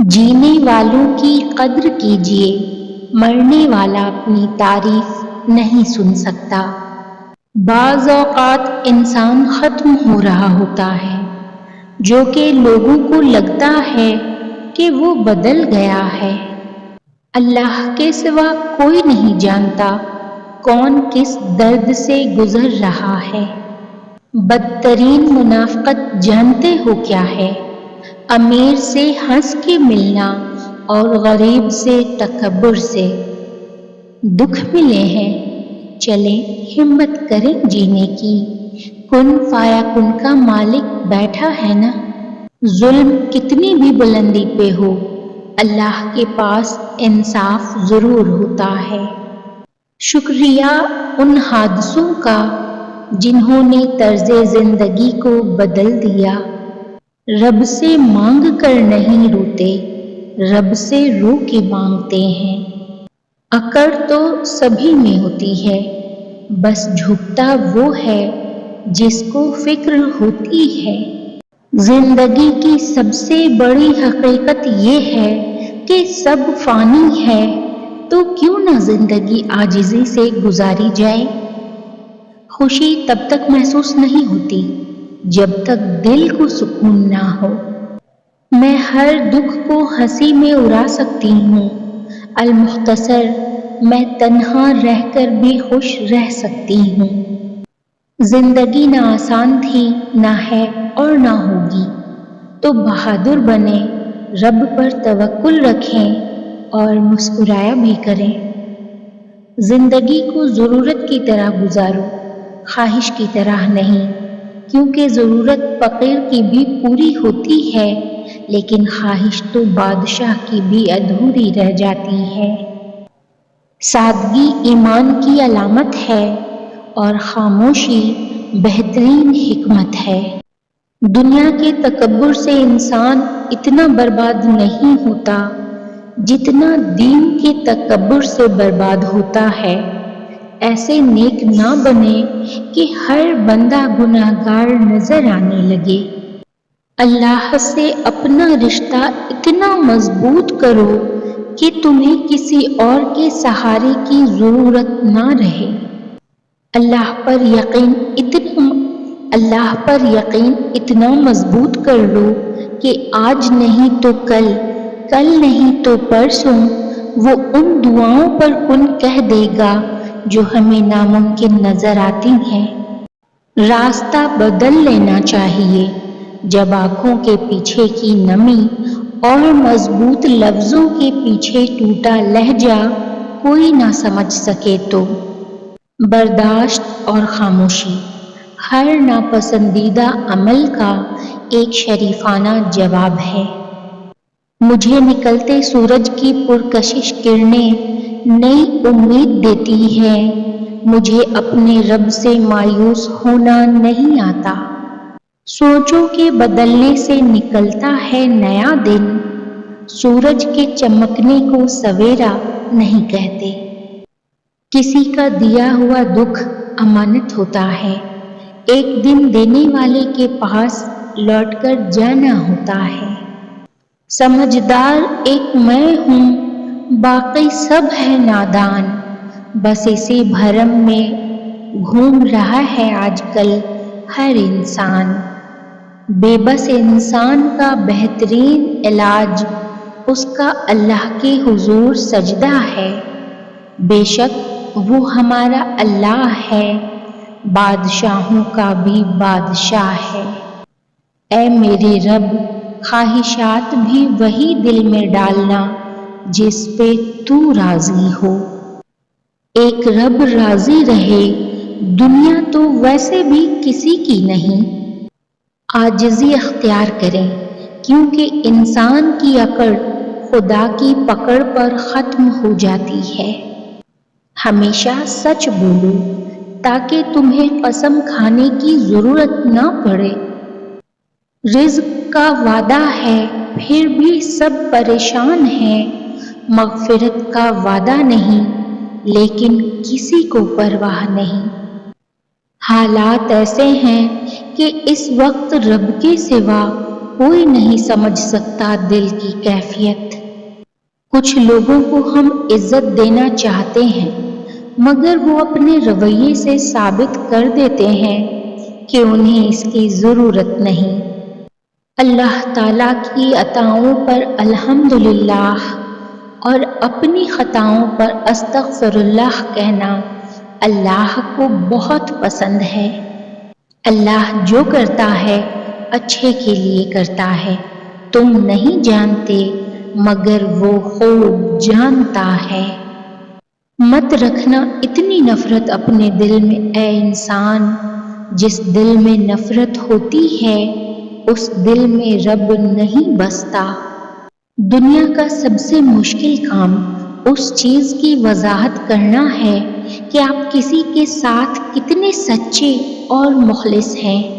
جینے والوں کی قدر کیجیے، مرنے والا اپنی تعریف نہیں سن سکتا۔ بعض اوقات انسان ختم ہو رہا ہوتا ہے، جو کہ لوگوں کو لگتا ہے کہ وہ بدل گیا ہے۔ اللہ کے سوا کوئی نہیں جانتا کون کس درد سے گزر رہا ہے۔ بدترین منافقت جانتے ہو کیا ہے؟ امیر سے ہنس کے ملنا اور غریب سے تکبر سے۔ دکھ ملے ہیں، چلیں ہمت کریں جینے کی، کن فایا کن کا مالک بیٹھا ہے نا۔ ظلم کتنی بھی بلندی پہ ہو، اللہ کے پاس انصاف ضرور ہوتا ہے۔ شکریہ ان حادثوں کا جنہوں نے طرز زندگی کو بدل دیا۔ رب سے مانگ کر نہیں روتے، رب سے رو کے مانگتے ہیں۔ اکڑ تو سبھی میں ہوتی ہے، بس جھکتا وہ ہے جس کو فکر ہوتی ہے۔ زندگی کی سب سے بڑی حقیقت یہ ہے کہ سب فانی ہے، تو کیوں نہ زندگی عاجزی سے گزاری جائے۔ خوشی تب تک محسوس نہیں ہوتی جب تک دل کو سکون نہ ہو۔ میں ہر دکھ کو ہنسی میں اڑا سکتی ہوں، المختصر میں تنہا رہ کر بھی خوش رہ سکتی ہوں۔ زندگی نہ آسان تھی، نہ ہے اور نہ ہوگی، تو بہادر بنیں، رب پر توکل رکھیں اور مسکرایا بھی کریں۔ زندگی کو ضرورت کی طرح گزارو، خواہش کی طرح نہیں، کیونکہ ضرورت فقیر کی بھی پوری ہوتی ہے، لیکن خواہش تو بادشاہ کی بھی ادھوری رہ جاتی ہے۔ سادگی ایمان کی علامت ہے اور خاموشی بہترین حکمت ہے۔ دنیا کے تکبر سے انسان اتنا برباد نہیں ہوتا جتنا دین کے تکبر سے برباد ہوتا ہے۔ ایسے نیک نہ بنے کہ ہر بندہ گنہگار نظر آنے لگے۔ اللہ سے اپنا رشتہ اتنا مضبوط کرو کہ تمہیں کسی اور کے سہارے کی ضرورت نہ رہے۔ اللہ پر یقین اتنا مضبوط کر لو کہ آج نہیں تو کل، کل نہیں تو پرسوں وہ ان دعاؤں پر کن کہہ دے گا جو ہمیں ناممکن نظر آتی ہیں۔ راستہ بدل لینا چاہیے جب آنکھوں کے پیچھے کی نمی اور مضبوط لفظوں کے پیچھے ٹوٹا لہجہ کوئی نہ سمجھ سکے تو۔ برداشت اور خاموشی ہر ناپسندیدہ عمل کا ایک شریفانہ جواب ہے۔ مجھے نکلتے سورج کی پرکشش کرنیں نئی امید دیتی ہیں، مجھے اپنے رب سے مایوس ہونا نہیں آتا۔ سوچوں کے بدلنے سے نکلتا ہے نیا دن، سورج کے چمکنے کو سویرا نہیں کہتے۔ کسی کا دیا ہوا دکھ امانت ہوتا ہے، ایک دن دینے والے کے پاس لوٹ کر جانا ہوتا ہے۔ سمجھدار ایک میں ہوں، باقی سب ہے نادان، بس اسی بھرم میں گھوم رہا ہے آج کل ہر انسان۔ بے بس انسان کا بہترین علاج اس کا اللہ کے حضور سجدہ ہے۔ بے شک وہ ہمارا اللہ ہے، بادشاہوں کا بھی بادشاہ ہے۔ اے میرے رب، خواہشات بھی وہی دل میں ڈالنا جس پہ تو راضی ہو۔ ایک رب راضی رہے، دنیا تو ویسے بھی کسی کی نہیں۔ عاجزی اختیار کریں، کیونکہ انسان کی اکڑ خدا کی پکڑ پر ختم ہو جاتی ہے۔ ہمیشہ سچ بولو تاکہ تمہیں قسم کھانے کی ضرورت نہ پڑے۔ رزق کا وعدہ ہے پھر بھی سب پریشان ہیں، مغفرت کا وعدہ نہیں لیکن کسی کو پرواہ نہیں۔ حالات ایسے ہیں کہ اس وقت رب کے سوا کوئی نہیں سمجھ سکتا دل کی کیفیت۔ کچھ لوگوں کو ہم عزت دینا چاہتے ہیں مگر وہ اپنے رویے سے ثابت کر دیتے ہیں کہ انہیں اس کی ضرورت نہیں۔ اللہ تعالیٰ کی عطاؤں پر الحمدللہ اور اپنی خطاؤں پر استغفر اللہ کہنا اللہ کو بہت پسند ہے۔ اللہ جو کرتا ہے اچھے کے لیے کرتا ہے، تم نہیں جانتے مگر وہ خوب جانتا ہے۔ مت رکھنا اتنی نفرت اپنے دل میں اے انسان، جس دل میں نفرت ہوتی ہے اس دل میں رب نہیں بستا۔ دنیا کا سب سے مشکل کام اس چیز کی وضاحت کرنا ہے کہ آپ کسی کے ساتھ کتنے سچے اور مخلص ہیں۔